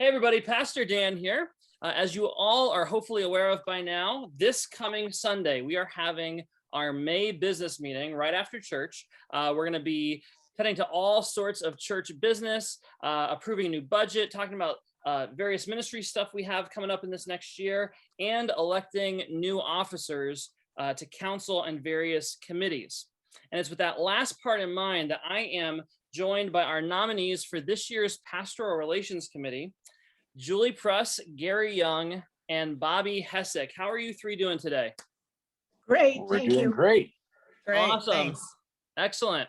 Hey everybody, Pastor Dan here. As you all are hopefully aware of by now, this coming Sunday, we are having our May business meeting right after church. We're going to be heading to all sorts of church business, approving a new budget, talking about various ministry stuff we have coming up in this next year, and electing new officers to council and various committees. And it's with that last part in mind that I am joined by our nominees for this year's Pastoral Relations Committee, Julie Pruss, Gary Young, and Bobby Hesek. How are you three doing today? Great, We're doing great. Awesome. Thanks. Excellent.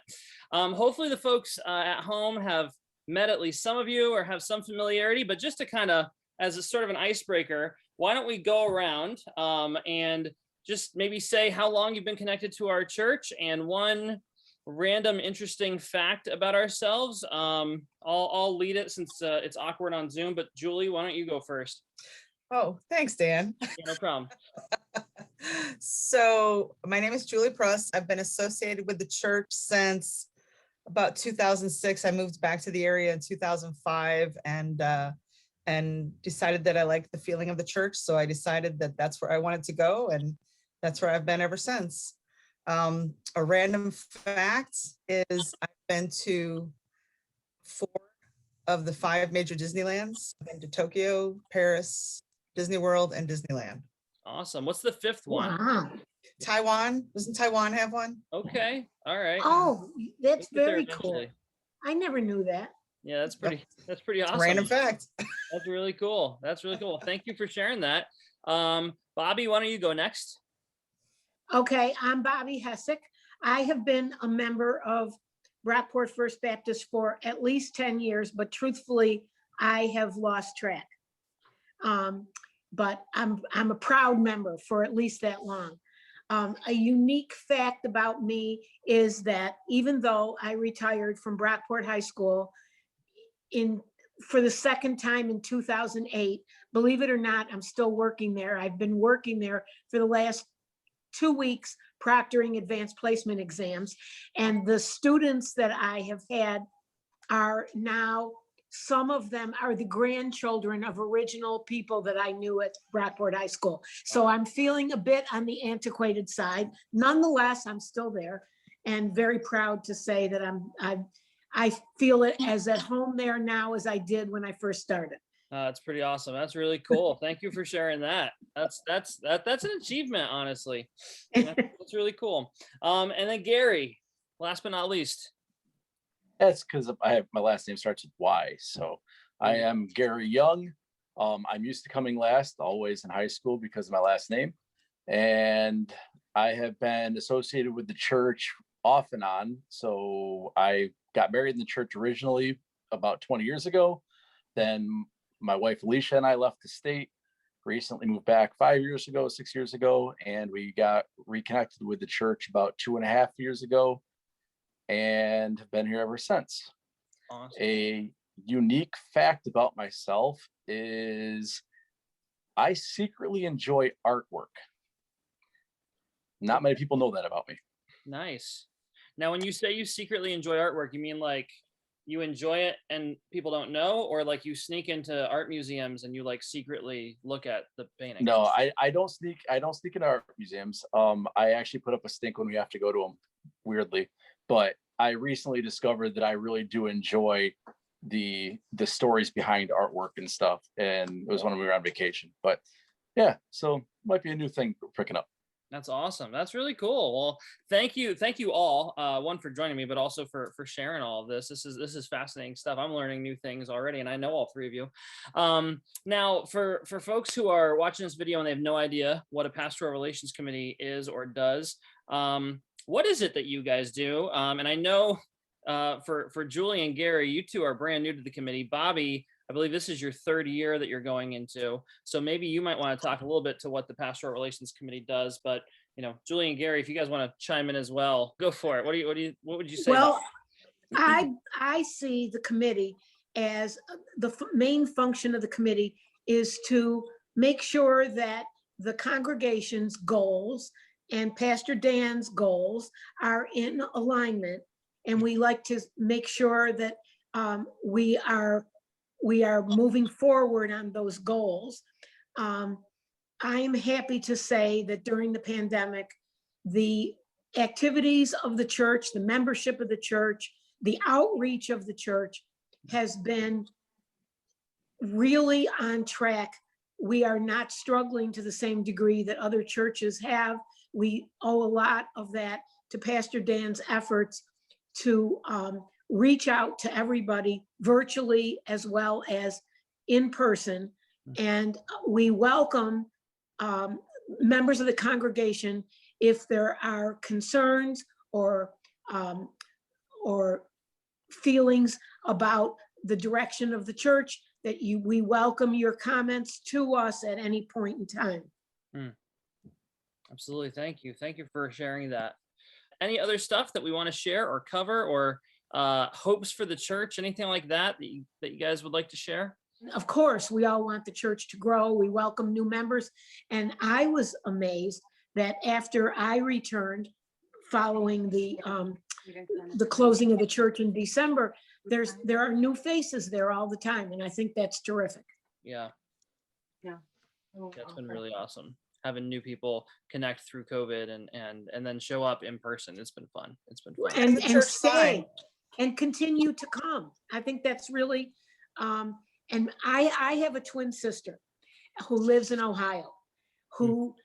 Hopefully the folks at home have met at least some of you or have some familiarity, but just to kind of, as a sort of an icebreaker, why don't we go around and just maybe say how long you've been connected to our church and one random interesting fact about ourselves. I'll lead it since it's awkward on Zoom, but Julie, why don't you go first? Oh, thanks, Dan. Yeah, no problem. So my name is Julie Pruss. I've been associated with the church since about 2006. I moved back to the area in 2005 and decided that I liked the feeling of the church. So I decided that that's where I wanted to go, and that's where I've been ever since. A random fact is I've been to 4 of the 5 major Disneylands. I've been to Tokyo, Paris, Disney World, and Disneyland. Awesome. What's the 5th one? Wow. Taiwan. Doesn't Taiwan have one? Okay. All right. Oh, that's We'll get there very cool. eventually. I never knew that. Yeah, that's pretty awesome. Random fact. That's really cool. That's really cool. Thank you for sharing that. Bobby, why don't you go next? Okay, I'm Bobby Hesek. I have been a member of Rockport First Baptist for at least 10 years, but truthfully, I have lost track. But I'm a proud member for at least that long. A unique fact about me is that even though I retired from Brockport High School for the second time in 2008, believe it or not, I'm still working there. I've been working there for the last 2 weeks, proctoring advanced placement exams. And the students that I have had are now, some of them are the grandchildren of original people that I knew at Brockport High School. So I'm feeling a bit on the antiquated side. Nonetheless, I'm still there and very proud to say that I feel it as at home there now as I did when I first started. That's pretty awesome. That's really cool. Thank you for sharing that. That's an achievement, honestly. That's really cool. And then Gary, last but not least. That's because my last name starts with Y. So I am Gary Young. I'm used to coming last always in high school because of my last name. And I have been associated with the church off and on. So I got married in the church originally about 20 years ago. Then my wife, Alicia, and I left the state, recently moved back 6 years ago, and we got reconnected with the church about 2.5 years ago and have been here ever since. Awesome. A unique fact about myself is I secretly enjoy artwork. Not many people know that about me. Nice. Now, when you say you secretly enjoy artwork, you mean like you enjoy it and people don't know, or like you sneak into art museums and you like secretly look at the paintings? No, I don't sneak into art museums. I actually put up a stink when we have to go to them, weirdly. But I recently discovered that I really do enjoy the stories behind artwork and stuff. And it was when we were on vacation. But yeah, so might be a new thing we're picking up. That's awesome. That's really cool. Well, thank you all, one, for joining me, but also for sharing all of this. This is fascinating stuff. I'm learning new things already, and I know all 3 of you. Now, for folks who are watching this video and they have no idea what a Pastoral Relations Committee is or does, what is it that you guys do? And I know for Julie and Gary, you two are brand new to the committee. Bobby, I believe this is your 3rd year that you're going into. So maybe you might want to talk a little bit to what the Pastoral Relations Committee does, but Julie and Gary, if you guys want to chime in as well, go for it. What would you say? Well, I see the committee as the main function of the committee is to make sure that the congregation's goals and Pastor Dan's goals are in alignment. And we like to make sure that we are we are moving forward on those goals. I'm happy to say that during the pandemic, the activities of the church, the membership of the church, the outreach of the church has been really on track. We are not struggling to the same degree that other churches have. We owe a lot of that to Pastor Dan's efforts to reach out to everybody virtually as well as in person. And we welcome members of the congregation if there are concerns or feelings about the direction of the church, that we welcome your comments to us at any point in time. Absolutely. Thank you. Thank you for sharing that. Any other stuff that we want to share or cover, or hopes for the church, anything like that that you guys would like to share? Of course, we all want the church to grow. We welcome new members. And I was amazed that after I returned following the closing of the church in December, there are new faces there all the time. And I think that's terrific. Yeah. It's been really awesome having new people connect through COVID and then show up in person. It's been fun. It's been fun. And church stay sign. and continue to come. I think that's really, and I have a twin sister who lives in Ohio, who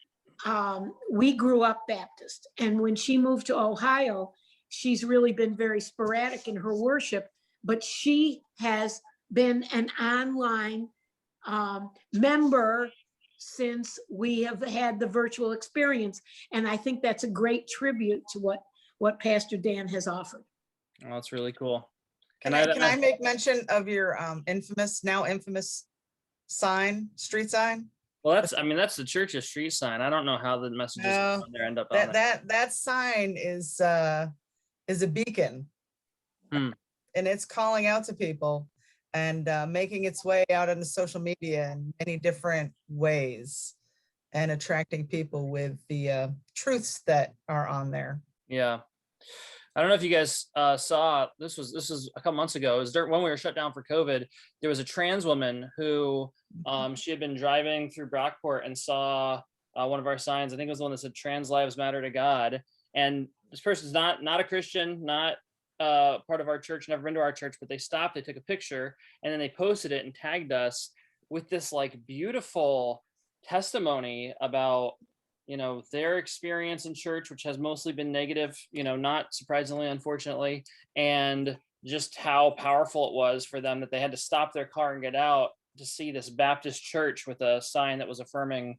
we grew up Baptist. And when she moved to Ohio, she's really been very sporadic in her worship, but she has been an online member since we have had the virtual experience. And I think that's a great tribute to what Pastor Dan has offered. Oh, that's really cool. Can I make mention of your now infamous sign, street sign? Well, that's the church's street sign. I don't know how the messages on there end up on there. That sign is a beacon. And it's calling out to people and making its way out into social media in many different ways and attracting people with the truths that are on there. Yeah. I don't know if you guys saw, this was a couple months ago. It was when we were shut down for COVID. There was a trans woman who she had been driving through Brockport and saw one of our signs. I think it was the one that said "Trans Lives Matter to God." And this person's not a Christian, not part of our church, never been to our church, but they stopped, they took a picture, and then they posted it and tagged us with this like beautiful testimony about, their experience in church, which has mostly been negative, not surprisingly, unfortunately, and just how powerful it was for them that they had to stop their car and get out to see this Baptist church with a sign that was affirming,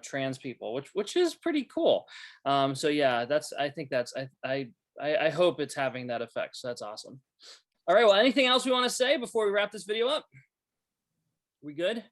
trans people, which is pretty cool. So yeah, I hope it's having that effect. So that's awesome. All right. Well, anything else we want to say before we wrap this video up? We good?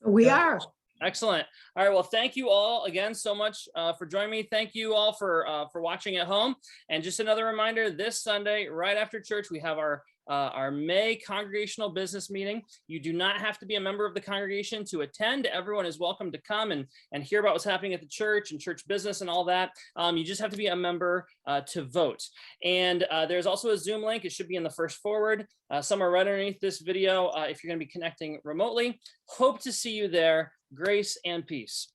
We are. Excellent. All right. Well, thank you all again so much for joining me. Thank you all for watching at home. And just another reminder, this Sunday, right after church, we have our May Congregational Business Meeting. You do not have to be a member of the congregation to attend. Everyone is welcome to come and hear about what's happening at the church and church business and all that. You just have to be a member to vote. And there's also a Zoom link. It should be in the first forward, somewhere right underneath this video if you're going to be connecting remotely. Hope to see you there. Grace and peace.